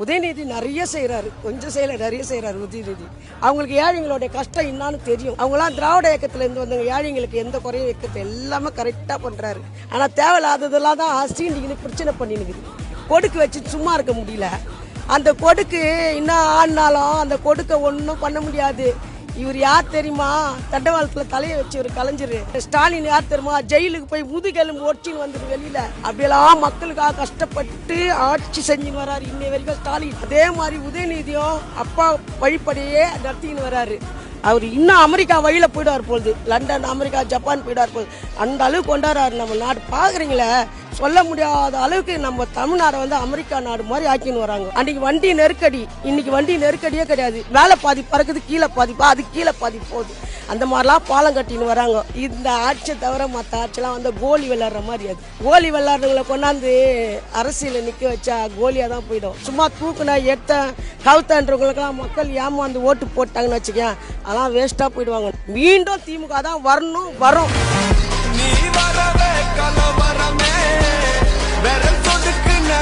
உதயநிதி நிறைய செய்கிறாரு, கொஞ்சம் செய்யல, நிறைய செய்கிறாரு உதயநிதி. அவங்களுக்கு ஏழைங்களோட கஷ்டம் என்னான்னு தெரியும். அவங்களாம் திராவிட இயக்கத்திலேருந்து வந்தவங்க, ஏழைங்களுக்கு எந்த குறையும் இயக்கத்தை எல்லாமே கரெக்டாக பண்ணுறாரு. ஆனால் தேவையில்லாததெல்லாம் தான் சீண்டிக்கின்னு பிரச்சனை பண்ணினுக்குது. கொடுக்கு வச்சு சும்மா இருக்க முடியல. அந்த கொடுக்கு இன்னும் ஆடினாலும் அந்த கொடுக்க ஒன்றும் பண்ண முடியாது. இவர் யார் தெரியுமா? தண்டவாளத்தில் தலையை வச்சு ஒரு கலைஞர். ஸ்டாலின் யார் தெரியுமா? ஜெயிலுக்கு போய் முதுகெலும்பு ஒடிச்சின்னு வந்துட்டு வெளியில அப்படியெல்லாம் மக்களுக்காக கஷ்டப்பட்டு ஆட்சி செஞ்சுன்னு வராரு இன்னை வரைக்கும் ஸ்டாலின். அதே மாதிரி உதயநிதியும் அப்பா வழிப்படியே நடத்தின்னு வராரு. அவர் இன்னும் அமெரிக்கா வழியில் போயிடுவார் போகுது, லண்டன், அமெரிக்கா, ஜப்பான் போயிடுவார் போகுது. அந்த அளவுக்கு கொண்டாடுறாரு நம்ம நாடு. பார்க்குறீங்களே, சொல்ல முடியாத அளவுக்கு நம்ம தமிழ்நாடை வந்து அமெரிக்கா நாடு மாதிரி ஆக்கின்னு வராங்க. அன்றைக்கி வண்டி நெருக்கடி, இன்னைக்கு வண்டி நெருக்கடியே கிடையாது. மேலே பாதி பறக்குது, கீழே பாதிப்பா, அது கீழே பாதி போகுது. அந்த மாதிரிலாம் பாலம் கட்டின்னு வராங்க. இந்த ஆட்சியை தவிர மற்ற ஆட்சியெல்லாம் வந்து கோலி விளையாடுற மாதிரி. அது கோலி விளையாடுறவங்களை கொண்டாந்து அரசியலில் நிற்க வச்சா கோலியாக தான் போயிடும். சும்மா தூக்குனா கவுத்தன்றவங்களுக்கெல்லாம் மக்கள் ஏமாந்து ஓட்டு போட்டாங்கன்னு வச்சுக்கேன், அதெல்லாம் வேஸ்ட்டாக போயிடுவாங்க. மீண்டும் திமுக தான் வரணும், வரும். நீ வரவே கலவரமே, விரல் சொடுக்குன